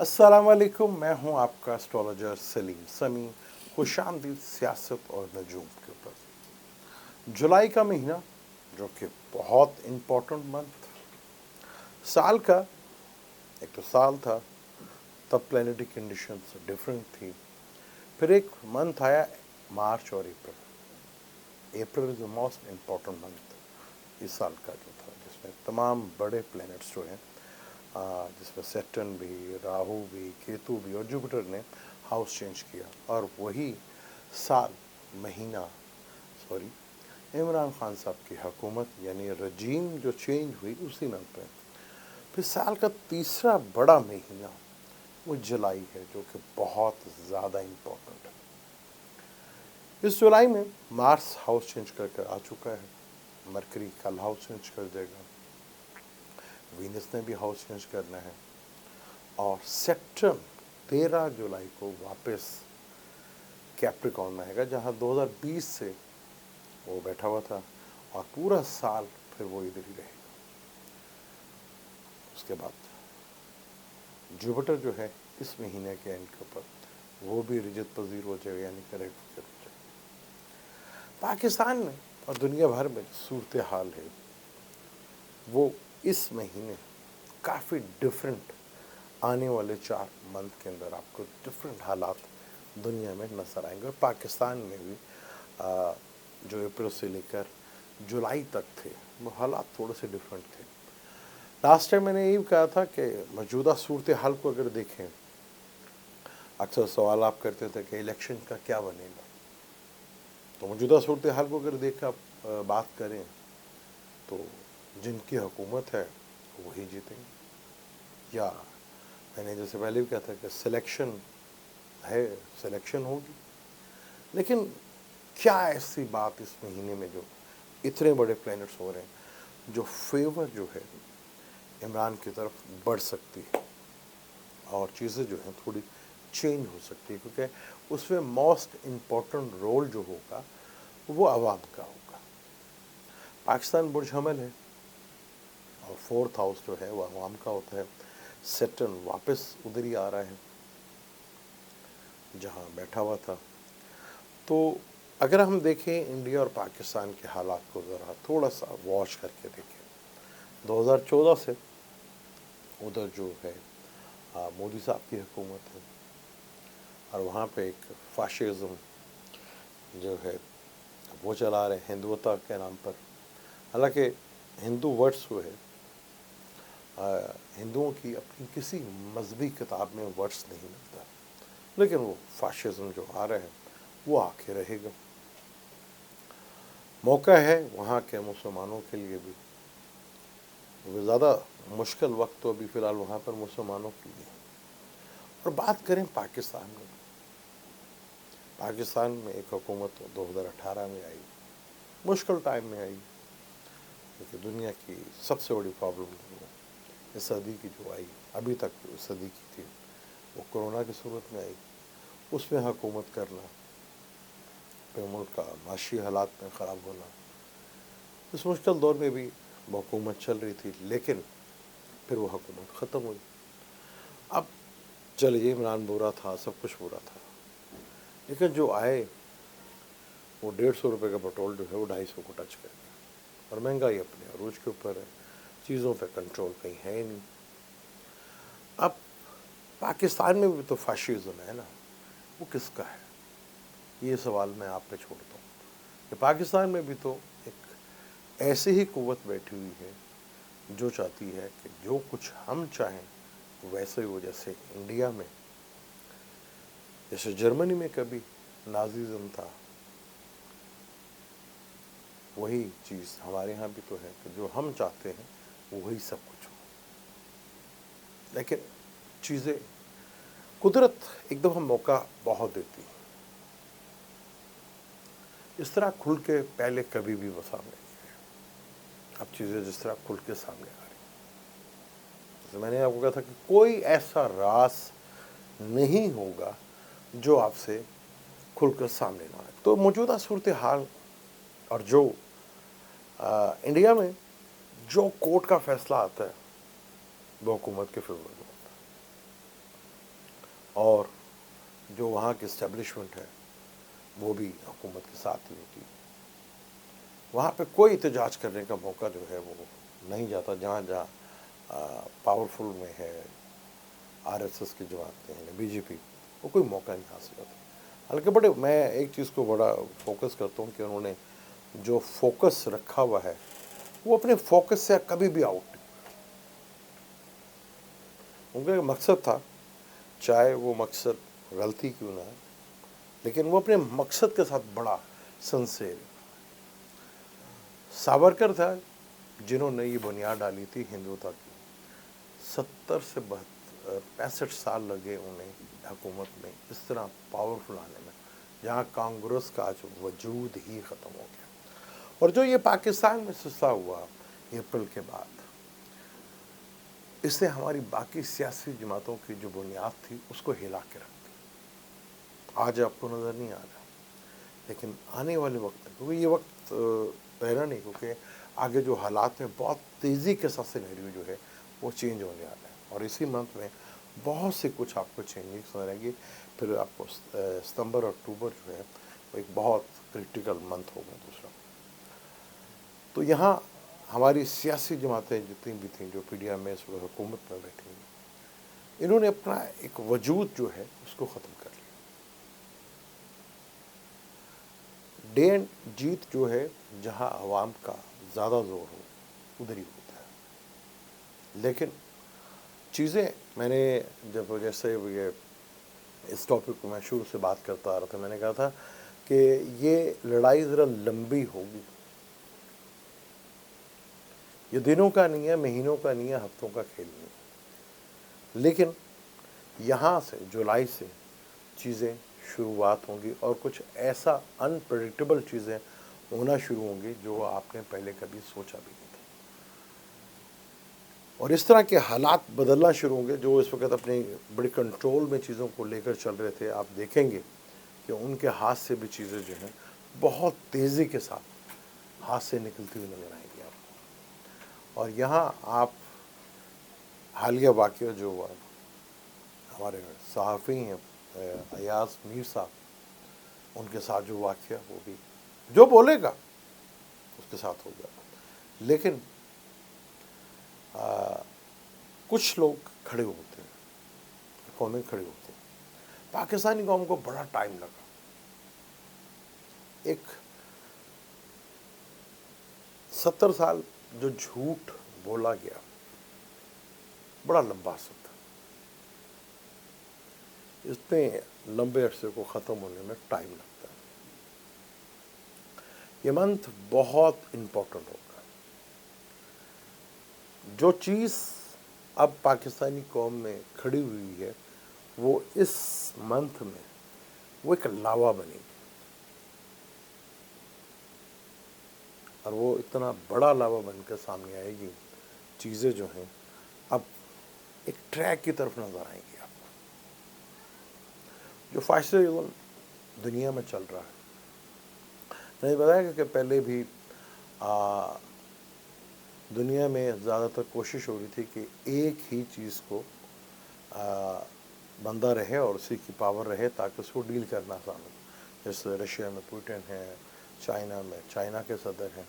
अस्सलाम वालेकुम, मैं हूं आपका एस्ट्रोलॉजर सलीम समी। खुशामदीद सियासत और नजूम के ऊपर। जुलाई का महीना जो कि बहुत इम्पोर्टेंट मंथ साल का, एक तो साल था तब प्लानिटरी कंडीशंस डिफरेंट थी। फिर एक मंथ आया मार्च और April. April is the most important month इस साल का जो था, जिसमें तमाम बड़े प्लैनेट्स जो हैं, जिसमें सैटर्न भी, राहु भी, केतु भी और जुपिटर ने हाउस चेंज किया। और वही साल महीना सॉरी इमरान खान साहब की हुकूमत यानी रजीम जो चेंज हुई उसी मंथ में। फिर साल का तीसरा बड़ा महीना वो जुलाई है, जो कि बहुत ज़्यादा इम्पोर्टेंट है। इस जुलाई में मार्स हाउस चेंज करके आ चुका है। मरकरी कल हाउस चेंज कर देगा। वीनस ने भी हाउस चेंज करना है। और सैटर्न 13 जुलाई को वापस कैप्रिकॉर्न में आएगा, जहां 2020 से वो बैठा हुआ था, और पूरा साल फिर वो इधर ही रहेगा। उसके बाद जुपिटर जो है इस महीने के एंड के ऊपर वो भी रिजत पजीर हो जाएगा, यानी करेक्ट हो जाएगा। पाकिस्तान में और दुनिया भर में सूरत हाल है वो इस महीने काफ़ी डिफरेंट, आने वाले 4 मंथ के अंदर आपको डिफरेंट हालात दुनिया में नज़र आएंगे। और पाकिस्तान में भी जो अप्रैल से लेकर जुलाई तक थे वो हालात थोड़े से डिफरेंट थे। लास्ट टाइम मैंने यही कहा था कि मौजूदा सूरत हाल को अगर देखें, अक्सर सवाल आप करते थे कि इलेक्शन का क्या बनेगा। तो मौजूदा सूरत हाल को अगर देख आप बात करें तो जिनकी हुकूमत है वही जीतेंगे। या मैंने जैसे पहले भी कहा था कि सिलेक्शन है, सिलेक्शन होगी। लेकिन क्या ऐसी बात इस महीने में जो इतने बड़े प्लैनेट्स हो रहे हैं जो फेवर जो है इमरान की तरफ बढ़ सकती है, और चीज़ें जो हैं थोड़ी चेंज हो सकती है, क्योंकि उसमें मोस्ट इम्पोर्टेंट रोल जो होगा वो अवाम का होगा। पाकिस्तान बुर्ज हमल है और 4th हाउस जो है वो अवाम का होता है। सैटर्न वापस उधर ही आ रहा है जहाँ बैठा हुआ था। तो अगर हम देखें इंडिया और पाकिस्तान के हालात को ज़रा थोड़ा सा वॉच करके देखें, 2014 से उधर जो है मोदी साहब की हुकूमत है, और वहाँ पे एक फाशिज़म जो है वो चला रहे हैं हिंदुत्व के नाम पर। हालांकि हिंदू वर्ड्स जो है हिंदुओं की अपनी किसी मजहबी किताब में वर्ड्स नहीं मिलता, लेकिन वो फाशिज़म जो आ रहा है वो आके रहेगा। मौका है वहाँ के मुसलमानों के लिए भी, वो ज़्यादा मुश्किल वक्त तो अभी फ़िलहाल वहाँ पर मुसलमानों के लिए। और बात करें पाकिस्तान में, पाकिस्तान में एक हुकूमत 2018 में आई, मुश्किल टाइम में आई, क्योंकि दुनिया की सबसे बड़ी प्रॉब्लम इस सदी की जो आई, अभी तक इस सदी की थी, वो कोरोना की सूरत में आई। उसमें हुकूमत करना, फिर मुल्क का माशी हालात में ख़राब होना, इस मुश्किल दौर में भी वो हुकूमत चल रही थी, लेकिन फिर वो हुकूमत ख़त्म हुई। अब चलिए इमरान बुरा था, सब कुछ बुरा था, लेकिन जो आए वो 150 रुपये का पेट्रोल जो है वो 250 को टच कर गया, और महंगाई अपने अरूज के ऊपर है, चीज़ों पे कंट्रोल कहीं है ही नहीं। अब पाकिस्तान में भी तो फाशिज़म है ना, वो किसका है, ये सवाल मैं आप पे छोड़ता हूँ कि पाकिस्तान में भी तो एक ऐसी ही कुव्वत बैठी हुई है जो चाहती है कि जो कुछ हम चाहें वैसे ही हो। जैसे इंडिया में, जैसे जर्मनी में कभी नाज़िज़म था, वही चीज़ हमारे यहाँ भी तो है कि जो हम चाहते हैं वही सब कुछ हो। लेकिन चीज़ें कुदरत एक दफ़ा मौका बहुत देती है, इस तरह खुल के पहले कभी भी वो सामने नहीं आया। अब चीज़ें जिस तरह खुल के सामने आ रही, जैसे मैंने आपको कहा था कि कोई ऐसा राज नहीं होगा जो आपसे खुलकर सामने ना आए। तो मौजूदा सूरत हाल और जो इंडिया में जो कोर्ट का फैसला आता है वो हुकूमत के फेवर में होता है। اور جو وہاں کی اسٹیبلشمنٹ ہے وہ بھی حکومت کے ساتھ نہیں کی. وہاں پہ کوئی احتجاج کرنے کا موقع جو ہے وہ نہیں جاتا. جہاں جہاں پاورفل میں ہے آر ایس ایس کی جماعتیں ہیں, بی جے پی, وہ کوئی موقع نہیں حاصل ہوتا. حالانکہ بڑے میں ایک چیز کو بڑا فوکس کرتا ہوں کہ انہوں نے جو فوکس رکھا ہوا ہے وہ اپنے فوکس سے کبھی بھی آؤٹ نہیں. ان کا ایک مقصد تھا, چاہے وہ مقصد غلطی کیوں نہ ہے, لیکن وہ اپنے مقصد کے ساتھ بڑا سنسیر. ساورکر تھا جنہوں نے یہ بنیاد ڈالی تھی ہندوتا کی. 65 سال لگے انہیں حکومت میں اس طرح پاورفل آنے میں, جہاں کانگریس کا آج وجود ہی ختم ہو گیا. اور جو یہ پاکستان میں سلسلہ ہوا اپریل کے بعد, اس نے ہماری باقی سیاسی جماعتوں کی جو بنیاد تھی اس کو ہلا کے رکھ دی. آج آپ کو نظر نہیں آ رہا, لیکن آنے والے وقت میں, کیونکہ یہ وقت پہلا نہیں, کیونکہ آگے جو حالات میں بہت تیزی کے ساتھ سینیریو جو ہے وہ چینج ہونے والا ہے. اور اسی منتھ میں بہت سے کچھ آپ کو چینجنگ نظر آئے گی. پھر آپ کو ستمبر اور اکتوبر جو ہے وہ ایک بہت کرٹیکل منتھ ہوگا دوسرا. تو یہاں ہماری سیاسی جماعتیں جتنی بھی تھیں جو پی ڈی ایم میں اس وقت حکومت میں بیٹھی ہیں, انہوں نے اپنا ایک وجود جو ہے اس کو ختم کر لیا. ڈے اینڈ جیت جو ہے جہاں عوام کا زیادہ زور ہو ادھر ہی ہوتا ہے. لیکن چیزیں میں نے جب جیسے یہ اس ٹاپک کو میں شروع سے بات کرتا آ رہا تھا, میں نے کہا تھا کہ یہ لڑائی ذرا لمبی ہوگی. یہ دنوں کا نہیں ہے, مہینوں کا نہیں ہے, ہفتوں کا کھیل نہیں ہے. لیکن یہاں سے جولائی سے چیزیں شروعات ہوں گی اور کچھ ایسا انپریڈکٹیبل چیزیں ہونا شروع ہوں گی جو آپ نے پہلے کبھی سوچا بھی نہیں تھا. اور اس طرح کے حالات بدلنا شروع ہوں گے جو اس وقت اپنے بڑے کنٹرول میں چیزوں کو لے کر چل رہے تھے. آپ دیکھیں گے کہ ان کے ہاتھ سے بھی چیزیں جو ہیں بہت تیزی کے ساتھ ہاتھ سے نکلتی ہوئی نظر آئیں گی آپ کو. اور یہاں آپ حالیہ واقعہ جو ہوا, ہمارے صحافی ہیں ایاز میر صاحب, ان کے ساتھ جو واقعہ وہ بھی جو بولے گا اس کے ساتھ ہوگا. لیکن کچھ لوگ کھڑے ہوتے ہیں, قومیں کھڑے ہوتے ہیں. پاکستانی قوم کو بڑا ٹائم لگا. ایک 70 سال جو جھوٹ بولا گیا بڑا لمبا عرصہ تھا. اتنے لمبے عرصے کو ختم ہونے میں ٹائم لگتا ہے. یہ منتھ بہت امپورٹنٹ ہوگا. جو چیز اب پاکستانی قوم میں کھڑی ہوئی ہے وہ اس منتھ میں وہ ایک لاوا بنے گی. اور وہ اتنا بڑا لاوا بن کر سامنے آئے گی, چیزیں جو ہیں اب ایک ٹریک کی طرف نظر آئیں گی آپ کو. جو فیشنیبل دنیا میں چل رہا ہے, میں نے بتایا کہ پہلے بھی دنیا میں زیادہ تر کوشش ہو رہی تھی کہ ایک ہی چیز کو بندہ رہے اور اسی کی پاور رہے تاکہ اس کو ڈیل کرنا آسان ہو. جیسے رشیا میں پوٹن ہے, چائنا میں چائنا کے صدر ہیں.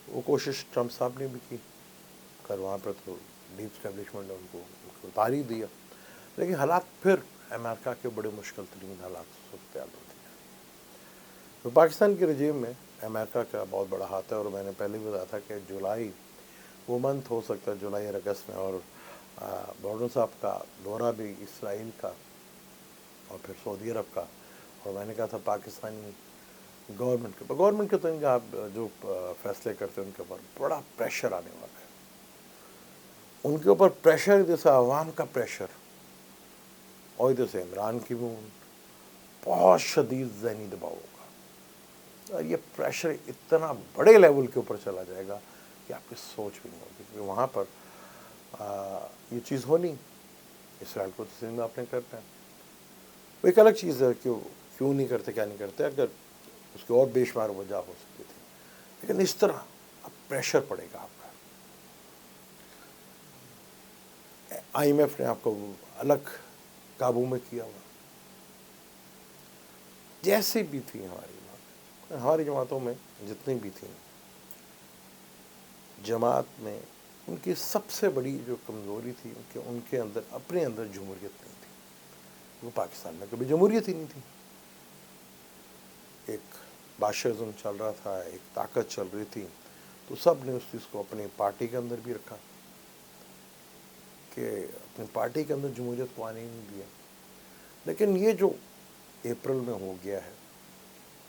وہ کوشش ٹرمپ صاحب نے بھی کی, کر وہاں پر تو ڈیپ اسٹیبلشمنٹ نے ان کو اتار ہی دیا. لیکن حالات پھر امریکہ کے بڑے مشکل ترین حالات صورتحال ہوتی ہیں. تو پاکستان کے رجیم میں امریکہ کا بہت بڑا ہاتھ ہے. اور میں نے پہلے بھی بتایا تھا کہ جولائی وہ منتھ ہو سکتا ہے, جولائی اور اگست میں. اور بائیڈن صاحب کا دورہ بھی اسرائیل کا اور پھر سعودی عرب کا. اور میں نے کہا تھا پاکستانی گورنمنٹ کے تو ان کا جو فیصلے کرتے ہیں ان کے اوپر بڑا پریشر آنے والا ہے. ان کے اوپر پریشر جیسا عوام کا پریشر, اور ادھر سے عمران کی بھی بہت شدید ذہنی دباؤ ہوگا. اور یہ پریشر اتنا بڑے لیول کے اوپر چلا جائے گا کہ آپ کی سوچ بھی نہیں ہوگی. کیونکہ وہاں پر یہ چیز ہونی, اسرائیل کو تسلیم آپ نے کرنا ہے. وہ ایک الگ چیز ہے کہ کیوں نہیں کرتے, کیا نہیں کرتے, اگر اس کی اور بے شمار وجہ ہو سکتی تھی. لیکن اس طرح اب پریشر پڑے گا آپ کا. آئی ایم ایف نے آپ کو الگ काबू में किया हुआ। जैसे भी थी हमारी जमातों में जितनी भी थी, जमात में उनकी सबसे बड़ी जो कमज़ोरी थी उनके अंदर अपने अंदर जमहूरियत नहीं थी। वो पाकिस्तान में कभी जमहूरियत ही नहीं थी। एक बादशाहिज़्म चल रहा था, एक ताकत चल रही थी, तो सब ने उस चीज़ को अपनी पार्टी के अंदर भी रखा कि अपनी पार्टी के अंदर जमहूरियत को आने ही नहीं दिया। लेकिन ये जो अप्रैल में हो गया है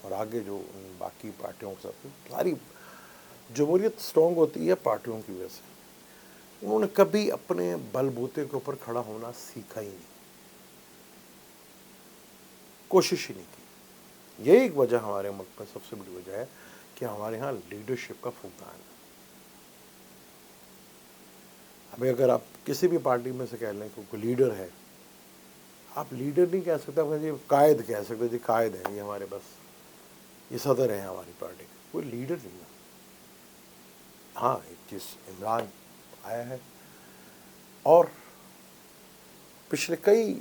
और आगे जो बाकी पार्टियों के साथ, सारी जमहूरियत स्ट्रॉन्ग होती है पार्टियों की वजह से। उन्होंने कभी अपने बलबूते के ऊपर खड़ा होना सीखा ही नहीं, कोशिश ही नहीं की। यही एक वजह हमारे मुल्क में सबसे बड़ी वजह है कि हमारे यहाँ लीडरशिप का फुकदान है। अभी अगर आप किसी भी पार्टी में से कह लें कि कोई लीडर है, आप लीडर नहीं कह सकते, आप जी कायद कह सकते, जी कायद है ये हमारे, बस ये सदर है हमारी पार्टी के, कोई लीडर नहीं है। हाँ, एक चीज़ इमरान आया है और पिछले कई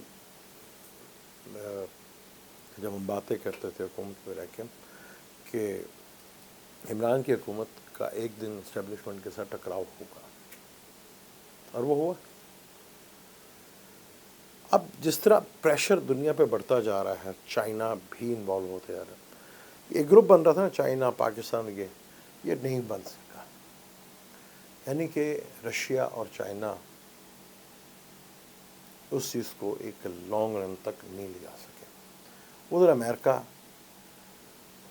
जब हम बातें करते थे हुकूमत में रह के कि इमरान की हुकूमत का एक दिन इस्टेब्लिशमेंट के साथ टकराव होगा, और वो हुआ। अब जिस तरह प्रेशर दुनिया पे बढ़ता जा रहा है, चाइना भी इन्वॉल्व होते जा रहा है। ये ग्रुप बन रहा था ना चाइना पाकिस्तान, ये नहीं बन सका, यानी कि रशिया और चाइना उस चीज़ को एक लॉन्ग रन तक नहीं ले जा सके। उधर अमेरिका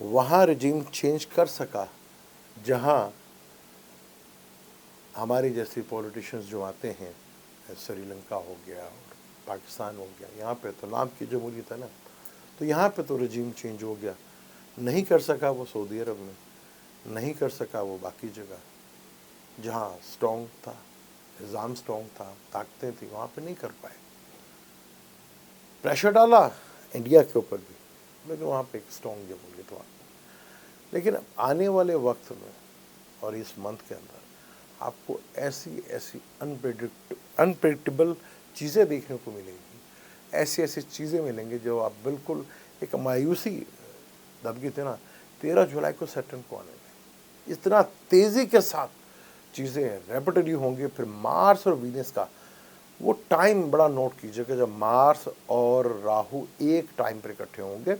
वहाँ रिजीम चेंज कर सका, जहाँ हमारी जैसी पॉलिटिशियंस जो आते हैं, श्रीलंका हो गया और पाकिस्तान हो गया, यहाँ पे तो नाम की जमहूरियत है ना, तो यहाँ पे तो रिजीम चेंज हो गया। नहीं कर सका वो सऊदी अरब में, नहीं कर सका वो बाकी जगह जहाँ स्ट्रॉन्ग था, निज़ाम स्ट्रॉन्ग था, ताकतें थी, वहाँ पे नहीं कर पाए। प्रेशर डाला इंडिया के ऊपर भी, लेकिन वहाँ पे एक स्ट्रॉन्ग जमहूरियत हुआ। लेकिन आने वाले वक्त में और इस मंथ के अंदर आपको ऐसी ऐसी अनप्रेडिक्टेबल चीज़ें देखने को मिलेंगी, ऐसी ऐसी चीज़ें मिलेंगी जो आप बिल्कुल एक मायूसी दबकी थे ना 13 जुलाई को सैटर्न को आने में, इतना तेज़ी के साथ चीज़ें रेपिटेटिव होंगी। फिर मार्स और वीनस का वो टाइम बड़ा नोट कीजिएगा, जब मार्स और राहु एक टाइम पर इकट्ठे होंगे,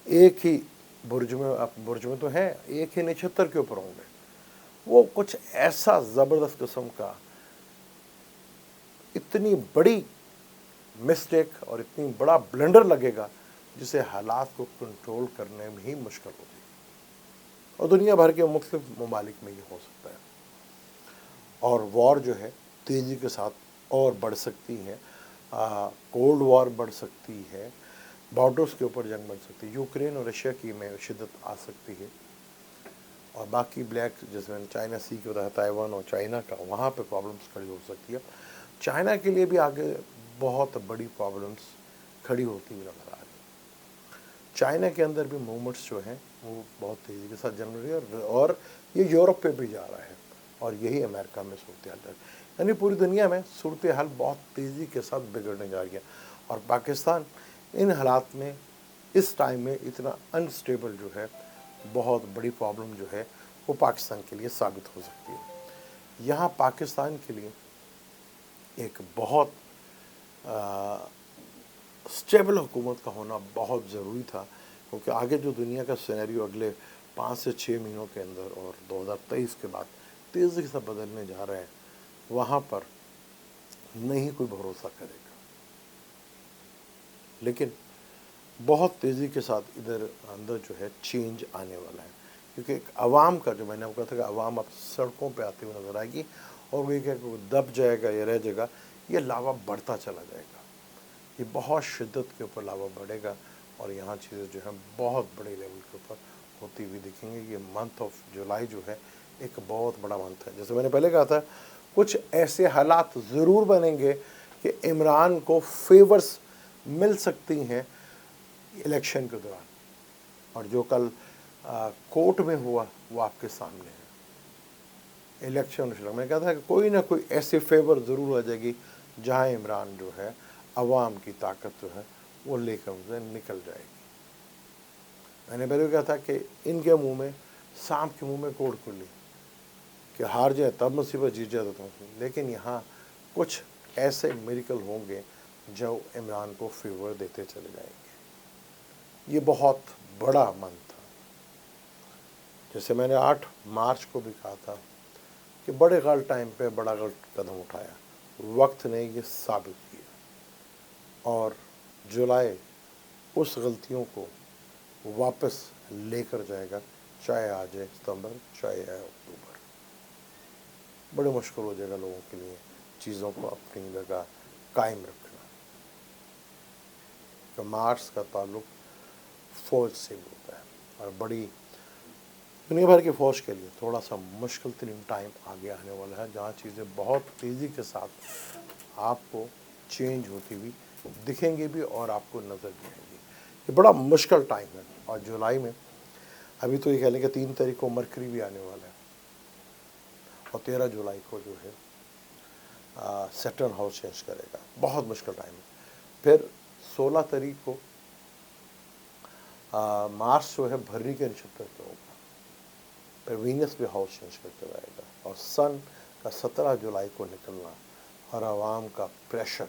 एक ही बुर्ज में, आप बुर्ज में तो हैं, एक ही नक्षत्र के ऊपर होंगे, वो कुछ ऐसा ज़बरदस्त किस्म का इतनी बड़ी मिस्टेक और इतनी बड़ा ब्लंडर लगेगा जिसे हालात को कंट्रोल करने में ही मुश्किल होती है। और दुनिया भर के मुख्तलिफ ममालिक में ये हो सकता है। और वॉर जो है तेज़ी के साथ और बढ़ सकती है, कोल्ड वॉर बढ़ सकती है, बॉर्डर्स के ऊपर जंग बढ़ सकती है, यूक्रेन और रशिया की में शिद्दत आ सकती है। और बाकी ब्लैक जिसमें चाइना सी के होता है, ताइवान और चाइना का, वहाँ पे प्रॉब्लम्स खड़ी हो सकती है। चाइना के लिए भी आगे बहुत बड़ी प्रॉब्लम्स खड़ी होती हुई नजर आ रही है। चाइना के अंदर भी मूवमेंट्स जो हैं वो बहुत तेज़ी के साथ चल रही है, और ये यूरोप पे भी जा रहा है, और यही अमेरिका में सूरत हाल है। यानी पूरी दुनिया में सूरत हाल बहुत तेज़ी के साथ बिगड़ने जा रही है, और पाकिस्तान इन हालात में इस टाइम में इतना अनस्टेबल जो है, बहुत बड़ी प्रॉब्लम जो है वो पाकिस्तान के लिए साबित हो सकती है। यहाँ पाकिस्तान के लिए एक बहुत स्टेबल हुकूमत का होना बहुत ज़रूरी था, क्योंकि आगे जो दुनिया का सिनेरियो अगले 5 से 6 महीनों के अंदर और 2023 के बाद तेज़ी से बदलने जा रहे हैं, वहाँ पर नहीं कोई भरोसा करेगा। लेकिन बहुत तेज़ी के साथ इधर अंदर जो है चेंज आने वाला है, क्योंकि एक आवाम का, जो मैंने आपको कहा था कि आवाम अब सड़कों पे आते हुए नजर आएगी, और वो क्या दब जाएगा या रह जाएगा, ये लावा बढ़ता चला जाएगा, ये बहुत शिद्दत के ऊपर लावा बढ़ेगा, और यहाँ चीज़ें जो है बहुत बड़े लेवल के ऊपर होती हुई दिखेंगी। ये मंथ ऑफ जुलाई जो है एक बहुत बड़ा मंथ है। जैसे मैंने पहले कहा था, कुछ ऐसे हालात ज़रूर बनेंगे कि इमरान को फेवर्स मिल सकती हैं इलेक्शन के दौरान, और जो कल कोर्ट में हुआ वो आपके सामने है। इलेक्शन मैंने कहा था कि कोई ना कोई ऐसे फेवर ज़रूर आ जाएगी जहां इमरान जो है عوام کی طاقت جو ہے وہ لے کر ان سے نکل جائے گی۔ میں نے پہلے کہا تھا کہ ان کے منہ میں سانپ کے منہ میں کوڑ کلی، کہ ہار جائے تب مصیبت، جیت جائے تو لیکن یہاں کچھ ایسے میریکل ہوں گے جو عمران کو فیور دیتے چلے جائیں گے۔ یہ بہت بڑا منتھ تھا، جیسے میں نے 8 مارچ کو بھی کہا تھا کہ بڑے غلط ٹائم پہ بڑا غلط قدم اٹھایا، وقت نے یہ ثابت کیا، اور جولائی اس غلطیوں کو واپس لے کر جائے گا، چاہے آ جائے ستمبر، چاہے آئے اکتوبر۔ بڑی مشکل ہو جائے گا لوگوں کے لیے چیزوں کو اپنی جگہ قائم رکھنا، کہ مارس کا تعلق فوج سے بھی ہوتا ہے، اور بڑی دنیا بھر کی فوج کے لیے تھوڑا سا مشکل ترین ٹائم آگے آنے والا ہے، جہاں چیزیں بہت تیزی کے ساتھ آپ کو چینج ہوتی ہوئی دکھیں گی بھی اور آپ کو نظر بھی آئیں گی۔ یہ بڑا مشکل ٹائم ہے، اور جولائی میں ابھی تو یہ کہہ لیں کہ 3 تاریخ کو مرکری بھی آنے والا ہے، اور 13 جولائی کو جو ہے سیٹرن ہاؤس چینج کرے گا۔ بہت مشکل ٹائم ہے۔ پھر 16 تاریخ کو مارس جو ہے بھرنی کے نشتر پہ ہوگا، پھر وینس بھی ہاؤس چینج کرتے رہے گا، اور سن کا 17 جولائی کو نکلنا، اور عوام کا پریشر،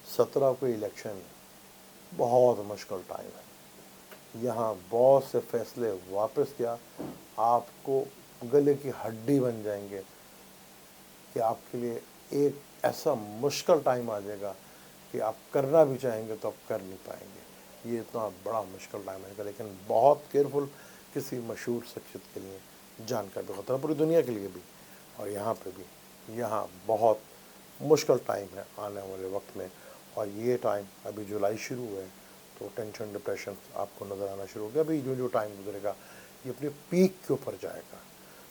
17 کو الیکشن ہے۔ بہت مشکل ٹائم ہے، یہاں بہت سے فیصلے واپس کیا آپ کو گلے کی ہڈی بن جائیں گے، کہ آپ کے لیے ایک ایسا مشکل ٹائم آ جائے گا کہ آپ کرنا بھی چاہیں گے تو آپ کر نہیں پائیں گے۔ یہ اتنا بڑا مشکل ٹائم آئے گا، لیکن بہت کیئرفل کسی مشہور شخصیت کے لیے جان کا بھی خطرہ، پوری دنیا کے لیے بھی، اور یہاں پہ بھی یہاں بہت مشکل ٹائم ہے آنے والے وقت میں۔ اور یہ ٹائم ابھی جولائی شروع ہوئے تو ٹینشن ڈپریشن آپ کو نظر آنا شروع ہو گیا۔ ابھی جو ٹائم گزرے گا یہ اپنے پیک کے اوپر جائے گا،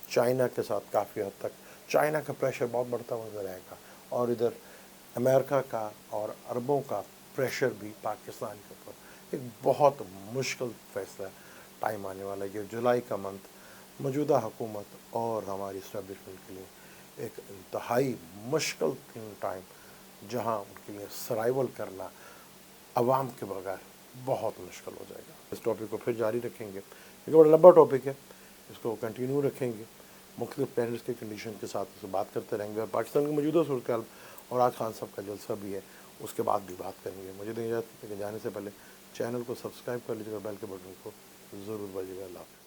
چائنا کے ساتھ کافی حد تک چائنا کا پریشر بہت بڑھتا ہوا نظر آئے گا، اور ادھر امریکہ کا اور عربوں کا پریشر بھی پاکستان کے اوپر۔ ایک بہت مشکل فیصلہ ٹائم آنے والا ہے۔ یہ جولائی کا منتھ موجودہ حکومت اور ہماری اسٹیبلشمنٹ کے لیے ایک انتہائی مشکل ٹائم، جہاں ان کے لیے سروائیول کرنا عوام کے بغیر بہت مشکل ہو جائے گا۔ اس ٹاپک کو پھر جاری رکھیں گے، کیونکہ بڑا لمبا ٹاپک ہے، اس کو کنٹینیو رکھیں گے، مختلف پینلز کے کنڈیشن کے ساتھ اس سے بات کرتے رہیں گے، اور پاکستان کی موجودہ صورتحال اور آج خان صاحب کا جلسہ بھی ہے، اس کے بعد بھی بات کریں گے۔ مجھے دیں اجازت، لیکن جانے سے پہلے چینل کو سبسکرائب کر لیجیے گا، بیل کے بٹن کو ضرور بجے گا۔ اللہ حافظ۔